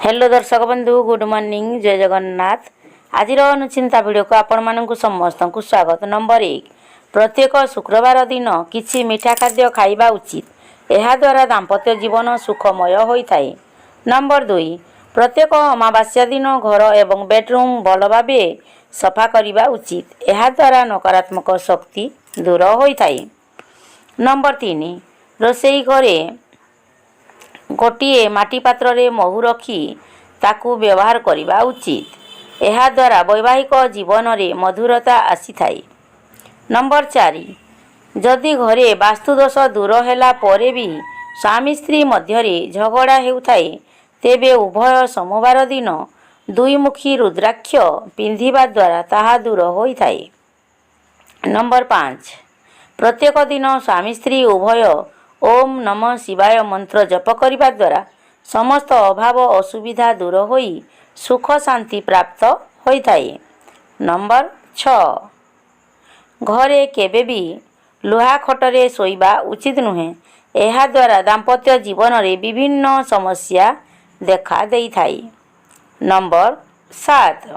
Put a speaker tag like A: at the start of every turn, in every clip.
A: Hello दर्शक बंधु good morning जय जगन्नाथ। आज अनुचिंता वीडियो को आपण मानक समस्त को स्वागत। नंबर 1 प्रत्येक शुक्रवार दिन किछि मीठा खाद्य खाइबा उचित। एहा द्वारा दाम्पत्य जीवन सुखमय होइथाय। नंबर 2 प्रत्येक अमावास्या दिन घर एवं बेडरूम भल भाबे सफा करिबा उचित। एहा द्वारा नकारात्मक शक्ति दूर होइथाय। नंबर 3 रोषेई घरे गोटे माटी पात्र रे महू रखी ताकू व्यवहार करने उचित। एहा द्वारा वैवाहिक जीवन में मधुरता आसी थाए। नंबर 4 जदि घरे वास्तुदोष दूर हैला परे भी स्वामी स्त्री मध्यरे झगड़ा हेउथाए तेबे उभय सोमवार दिन दुईमुखी रुद्राक्ष पिंधिबा द्वारा ताहा दूर होइथाए। नंबर 5 प्रत्येक दिन स्वामी स्त्री उभय ओम नमः शिवाय मंत्र जप करने द्वारा समस्त अभाव असुविधा दूर होई सुख शांति प्राप्त होइथाए। नंबर 6 घरे केबे भी लुहा खटरे सोइबा उचित नुहे। एहा द्वारा दाम्पत्य जीवन रे विभिन्न समस्या देखा देइथाए। नंबर 7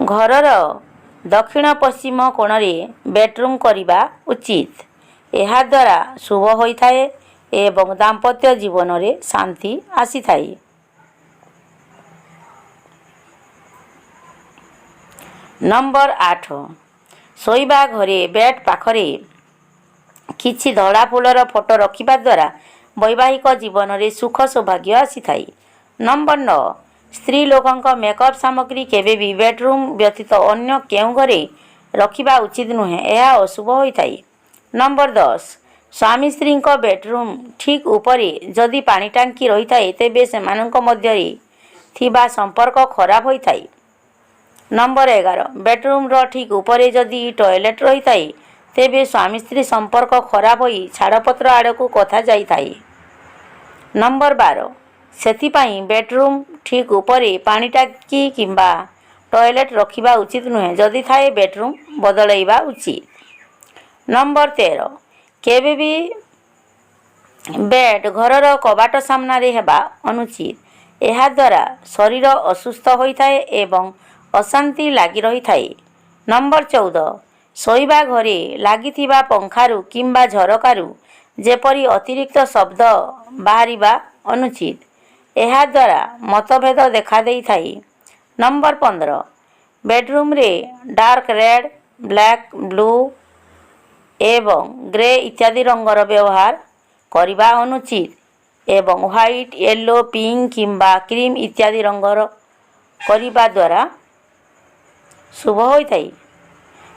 A: घरर दक्षिण पश्चिम कोण रे बेडरूम करिबा उचित। एहा द्वारा शुभ होइथाए एवं दाम्पत्य जीवन रे शांति आसी थाए। नंबर 8 सोइबा घरे बेड पाखरे किछि धड़ा फूलर फोटो रखिबा द्वारा वैवाहिक जीवन रे सुख सौभाग्य आसी थाए। नंबर 9 स्त्री लोकंक मेकअप सामग्री केबे भी बेडरूम व्यतीत अन्य केउ घरे रखिबा उचित नुहे। यह अशुभ होइथाए। नंबर 10 स्वामी स्त्री बेडरूम ठीक उपरे जदि पानी टांकी रही थाए तेबे सेमानंक मध्यरे थिबा संपर्क खराब होइथाए। नंबर 11 बेडरूम रो ठीक उपरे जदि टॉयलेट रही थाए तेबे स्वामी स्त्री संपर्क खराब होई छाड़पत्र आड़कू कथा जाई थाए। नंबर 12 सेथिपाई बेडरूम ठीक उपरे पानी टांकी किंबा टॉयलेट रखिबा उचित नुहे। जदि थाए बेडरूम बदलैबा उचित। नंबर 13 केबे भी बेड घरर कबाट सामना रे हेबा अनुचित। एहा द्वारा शरीर असुस्थ होइथाए एवं अशांति लागी रही थाए। नंबर 14 सोइबा घरे लागिथिबा पंखारु किंबा झरकारु जेपरी अतिरिक्त शब्द बाहरिबा अनुचित। एहा द्वारा मतभेद देखा देई थाए। नंबर 15 बेडरूम रे डार्क रेड ब्लैक ब्लू एवं ग्रे इत्यादि रंगर व्यवहार करिबा अनुचित एवं व्हाइट येलो पिंक किंबा क्रीम इत्यादि रंगर करिबा द्वारा शुभ होइथाए।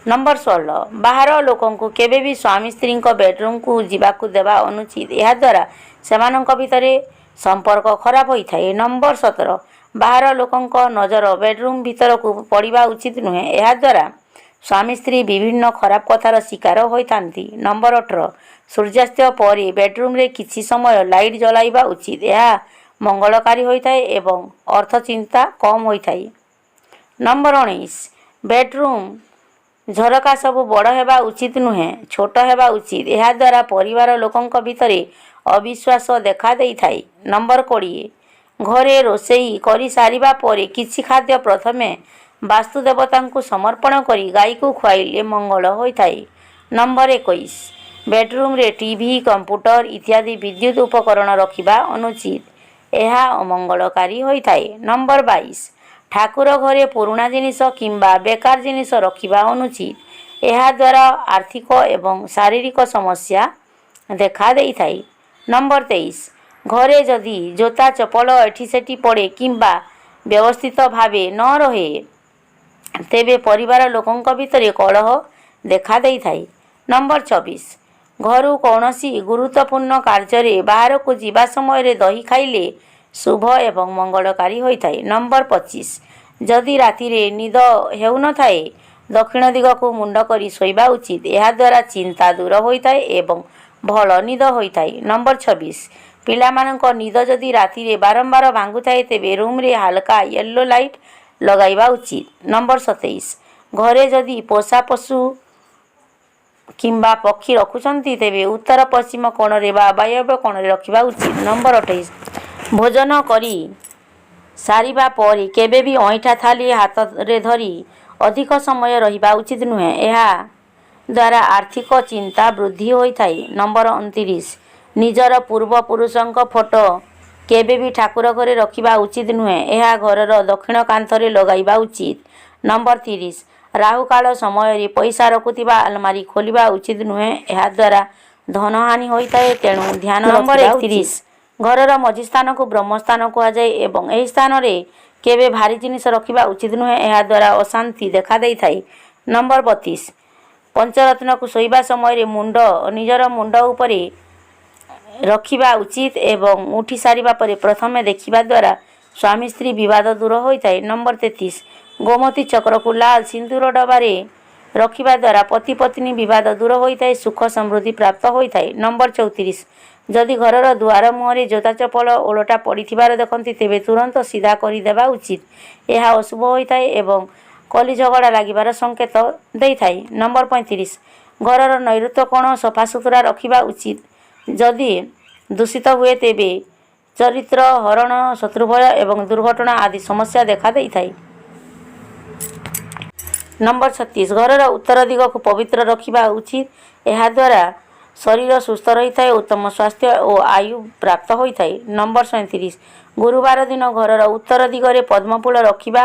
A: नंबर 16 बाहर लोकन को केबे भी स्वामी स्त्री बेडरूम को जीवाकू देवा अनुचित। एहा द्वारा सेमानंक भितरे संपर्क खराब होइथाए। नंबर 17 बाहर लोकंक नजर बेडरूम भीतर को पड़िबा उचित नुहे। एहा द्वारा स्वामी स्त्री विभिन्न खराब कथार शिकार होइथांती। नंबर 18 सूर्यास्त पर बेडरूम रे किछि समय लाइट जलाइबा उचित। एहा मंगलकारी होइथाए एवं अर्थ चिंता कम होइथाए। नंबर 19 बेडरूम झरका सब बड़ हेबा उचित नुहे छोट हेबा उचित। एहा द्वारा परिवार लोकंक भितरे अविश्वास देखा देई थाए। नंबर 20 घरे रोषेई करि सारिबा परे किछि खाद्य प्रथमे वास्तु देवतांकु समर्पण करी गाई को खुआइले मंगल होइथाए। नंबर 21 बेडरूम रे टीवी कंप्यूटर इत्यादि विद्युत उपकरण रखिबा अनुचित। एहा अमंगलकारी होइथाए। नंबर 22 ठाकुर घरे पुराना जिनिस किंबा बेकार जिनिस रखिबा अनुचित। एहा द्वारा आर्थिक एवं शारीरिक समस्या देखा देई थाए। नंबर 23 घरे जदि जोता चपल एठी सेठी पड़े किंबा व्यवस्थित भावे न रहे तेबे परिवार लोकंक भितरे कलह देखा देई थाए। नंबर 24 घरु कौनसी गुरुत्वपूर्ण कार्य बाहर को जीवा समय रे दही खाइले शुभ एवं मंगलकारी होइथाए। नंबर 25 जदि राति रे निद हेउ न थाए दक्षिण दिग को मुंड करी सोइबा उचित। एहा द्वारा चिंता दूर होइथाए एवं भल निद होइथाए। नंबर 26 पिलामानंक निद जदि राति रे बारंबार भांगु थाए तेबे रूम रे हल्का येलो लाइट लगाइबा उचित। नंबर 27 घरे जदि पोषा पशु କିମ୍ବା ପକ୍ଷୀ ରଖୁଛନ୍ତି ତେବେ ଉତ୍ତର ପଶ୍ଚିମ କୋଣରେ ବା ବାୟବ୍ୟ କୋଣରେ ରଖିବା ଉଚିତ। ନମ୍ବର 28 ଭୋଜନ କରି ସାରିବା ପରେ କେବେ ବି ଅଇଁଠା ଥାଳି ହାତରେ ଧରି ଅଧିକ ସମୟ ରହିବା ଉଚିତ ନୁହେଁ। ଏହା ଦ୍ୱାରା ଆର୍ଥିକ ଚିନ୍ତା ବୃଦ୍ଧି ହୋଇଥାଏ। ନମ୍ବର 29 ନିଜର ପୂର୍ବପୁରୁଷଙ୍କ ଫଟୋ କେବେ ବି ଠାକୁର ଘରେ ରଖିବା ଉଚିତ ନୁହେଁ। ଏହା ଘରର ଦକ୍ଷିଣ କାନ୍ଥରେ ଲଗାଇବା ଉଚିତ। ନମ୍ବର 30 ରାହୁକାଳ ସମୟରେ ପଇସା ରଖୁଥିବା ଆଲମାରୀ ଖୋଲିବା ଉଚିତ ନୁହେଁ। ଏହାଦ୍ୱାରା ଧନହାନି ହୋଇଥାଏ, ତେଣୁ ଧ୍ୟାନ ରଖିବା ଉଚିତ। ଘରର ମଝି ସ୍ଥାନକୁ ବ୍ରହ୍ମସ୍ଥାନ କୁହାଯାଏ ଏବଂ ଏହି ସ୍ଥାନରେ କେବେ ଭାରୀ ଜିନିଷ ରଖିବା ଉଚିତ ନୁହେଁ। ଏହାଦ୍ୱାରା ଅଶାନ୍ତି ଦେଖା ଦେଇଥାଏ। ନମ୍ବର 32 ପଞ୍ଚରତ୍ନକୁ ଶୋଇବା ସମୟରେ ନିଜର ମୁଣ୍ଡ ଉପରେ ରଖିବା ଉଚିତ ଏବଂ ଉଠି ସାରିବା ପରେ ପ୍ରଥମେ ଦେଖିବା ଦ୍ୱାରା ସ୍ୱାମୀ ସ୍ତ୍ରୀ ବିବାଦ ଦୂର ହୋଇଥାଏ। ନମ୍ବର 33 ଗୋମତୀ ଚକ୍ରକୁ ଲାଲ ସିନ୍ଦୁର ଡବାରେ ରଖିବା ଦ୍ୱାରା ପତି ପତ୍ନୀ ବିବାଦ ଦୂର ହୋଇଥାଏ, ସୁଖ ସମୃଦ୍ଧି ପ୍ରାପ୍ତ ହୋଇଥାଏ। ନମ୍ବର 34 ଯଦି ଘରର ଦୁଆର ମୁହଁରେ ଜୋତା ଚପଲ ଓଲଟା ପଡ଼ିଥିବାର ଦେଖନ୍ତି ତେବେ ତୁରନ୍ତ ସିଧା କରିଦେବା ଉଚିତ। ଏହା ଅଶୁଭ ହୋଇଥାଏ ଏବଂ କଳି ଝଗଡ଼ା ଲାଗିବାର ସଂକେତ ଦେଇଥାଏ। ନମ୍ବର 35 ଘରର ନୈରୁତ୍ୟ କୋଣ ସଫାସୁତୁରା ରଖିବା ଉଚିତ। ଯଦି ଦୂଷିତ ହୁଏ ତେବେ ଚରିତ୍ର ହରଣ, ଶତ୍ରୁଭୟ ଏବଂ ଦୁର୍ଘଟଣା ଆଦି ସମସ୍ୟା ଦେଖା ଦେଇଥାଏ। ନମ୍ବର 36 ଘରର ଉତ୍ତର ଦିଗକୁ ପବିତ୍ର ରଖିବା ଉଚିତ। ଏହାଦ୍ୱାରା ଶରୀର ସୁସ୍ଥ ରହିଥାଏ, ଉତ୍ତମ ସ୍ୱାସ୍ଥ୍ୟ ଓ ଆୟୁ ପ୍ରାପ୍ତ ହୋଇଥାଏ। ନମ୍ବର 37 ଗୁରୁବାର ଦିନ ଘରର ଉତ୍ତର ଦିଗରେ ପଦ୍ମଫୁଲ ରଖିବା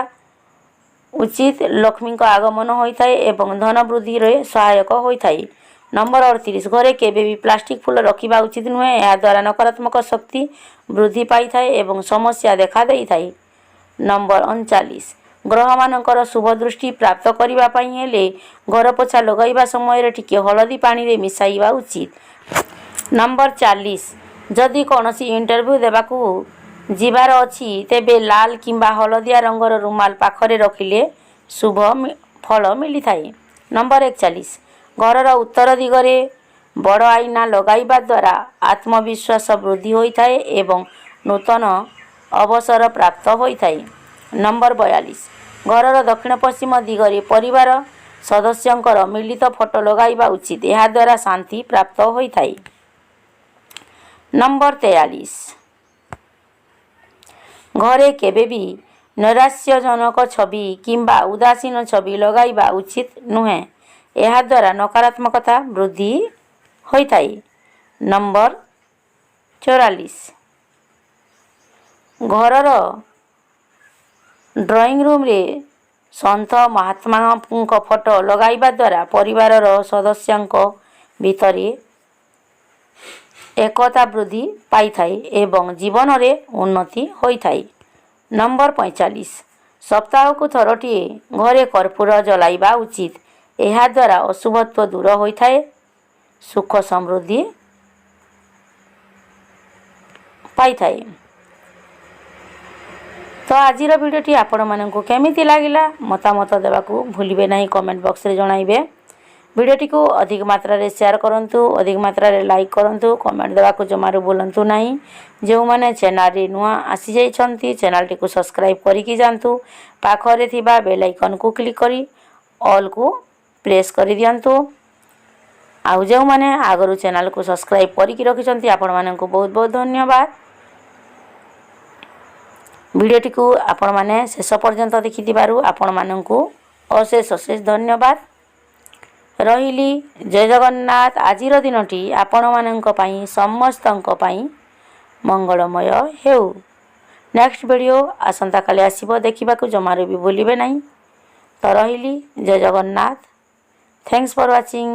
A: ଉଚିତ। ଲକ୍ଷ୍ମୀଙ୍କ ଆଗମନ ହୋଇଥାଏ ଏବଂ ଧନ ବୃଦ୍ଧିରେ ସହାୟକ ହୋଇଥାଏ। ନମ୍ବର 38 ଘରେ କେବେ ବି ପ୍ଲାଷ୍ଟିକ ଫୁଲ ରଖିବା ଉଚିତ ନୁହେଁ। ଏହାଦ୍ୱାରା ନକାରାତ୍ମକ ଶକ୍ତି ବୃଦ୍ଧି ପାଇଥାଏ ଏବଂ ସମସ୍ୟା ଦେଖା ଦେଇଥାଏ। ନମ୍ବର 39 ଗ୍ରହମାନଙ୍କର ଶୁଭ ଦୃଷ୍ଟି ପ୍ରାପ୍ତ କରିବା ପାଇଁ ହେଲେ ଘର ପୋଛା ଲଗାଇବା ସମୟରେ ଟିକିଏ ହଳଦୀ ପାଣିରେ ମିଶାଇବା ଉଚିତ। ନମ୍ବର 40 ଯଦି କୌଣସି ଇଣ୍ଟରଭ୍ୟୁ ଦେବାକୁ ଯିବାର ଅଛି ତେବେ ଲାଲ କିମ୍ବା ହଳଦିଆ ରଙ୍ଗର ରୁମାଲ ପାଖରେ ରଖିଲେ ଶୁଭ ଫଳ ମିଳିଥାଏ। ନମ୍ବର 41 ଘରର ଉତ୍ତର ଦିଗରେ ବଡ଼ ଆଇନା ଲଗାଇବା ଦ୍ୱାରା ଆତ୍ମବିଶ୍ୱାସ ବୃଦ୍ଧି ହୋଇଥାଏ ଏବଂ ନୂତନ ଅବସର ପ୍ରାପ୍ତ ହୋଇଥାଏ। ନମ୍ବର 42 ଘରର ଦକ୍ଷିଣ ପଶ୍ଚିମ ଦିଗରେ ପରିବାର ସଦସ୍ୟଙ୍କର ମିଳିତ ଫଟୋ ଲଗାଇବା ଉଚିତ। ଏହାଦ୍ୱାରା ଶାନ୍ତି ପ୍ରାପ୍ତ ହୋଇଥାଏ। ନମ୍ବର 43 ଘରେ କେବେ ବି ନୈରାଶ୍ୟଜନକ ଛବି କିମ୍ବା ଉଦାସୀନ ଛବି ଲଗାଇବା ଉଚିତ ନୁହେଁ। ଏହାଦ୍ୱାରା ନକାରାତ୍ମକତା ବୃଦ୍ଧି ହୋଇଥାଏ। ନମ୍ବର 44 ଘରର ଡ୍ରଇଂ ରୁମ୍ରେ ସନ୍ଥ ମହାତ୍ମାଙ୍କ ଫଟୋ ଲଗାଇବା ଦ୍ୱାରା ପରିବାରର ସଦସ୍ୟଙ୍କ ଭିତରେ ଏକତା ବୃଦ୍ଧି ପାଇଥାଏ ଏବଂ ଜୀବନରେ ଉନ୍ନତି ହୋଇଥାଏ। ନମ୍ବର 45 ସପ୍ତାହକୁ ଥରଟିଏ ଘରେ କର୍ପୂର ଜଳାଇବା ଉଚିତ। ଏହାଦ୍ୱାରା ଅଶୁଭତ୍ୱ ଦୂର ହୋଇଥାଏ, ସୁଖ ସମୃଦ୍ଧି ପାଇଥାଏ। ତ ଆଜିର ଭିଡ଼ିଓଟି ଆପଣମାନଙ୍କୁ କେମିତି ଲାଗିଲା ମତାମତ ଦେବାକୁ ଭୁଲିବେ ନାହିଁ, କମେଣ୍ଟ ବକ୍ସରେ ଜଣାଇବେ। ଭିଡ଼ିଓଟିକୁ ଅଧିକ ମାତ୍ରାରେ ସେୟାର କରନ୍ତୁ, ଅଧିକ ମାତ୍ରାରେ ଲାଇକ୍ କରନ୍ତୁ, କମେଣ୍ଟ ଦେବାକୁ ଜମାରୁ ଭୁଲନ୍ତୁ ନାହିଁ। ଯେଉଁମାନେ ଚ୍ୟାନେଲରେ ନୂଆ ଆସିଯାଇଛନ୍ତି ଚ୍ୟାନେଲଟିକୁ ସବସ୍କ୍ରାଇବ୍ କରିକି ଯାଆନ୍ତୁ। ପାଖରେ ଥିବା ବେଲ୍ ଆଇକନ୍କୁ କ୍ଲିକ୍ କରି ଅଲ୍କୁ ପ୍ରେସ୍ କରିଦିଅନ୍ତୁ। ଆଉ ଯେଉଁମାନେ ଆଗରୁ ଚ୍ୟାନେଲକୁ ସବସ୍କ୍ରାଇବ୍ କରିକି ରଖିଛନ୍ତି ଆପଣମାନଙ୍କୁ ବହୁତ ବହୁତ ଧନ୍ୟବାଦ। ଭିଡ଼ିଓଟିକୁ ଆପଣମାନେ ଶେଷ ପର୍ଯ୍ୟନ୍ତ ଦେଖିଥିବାରୁ ଆପଣମାନଙ୍କୁ ଅଶେଷ ଅଶେଷ ଧନ୍ୟବାଦ। ରହିଲି, ଜୟ ଜଗନ୍ନାଥ। ଆଜିର ଦିନଟି ଆପଣମାନଙ୍କ ପାଇଁ ସମସ୍ତଙ୍କ ପାଇଁ ମଙ୍ଗଳମୟ ହେଉ। ନେକ୍ସଟ ଭିଡ଼ିଓ ଆସନ୍ତାକାଲି ଆସିବ, ଦେଖିବାକୁ ଜମାରୁ ବି ଭୁଲିବେ ନାହିଁ। ତ ରହିଲି, Jay Jagannath. Thanks for watching.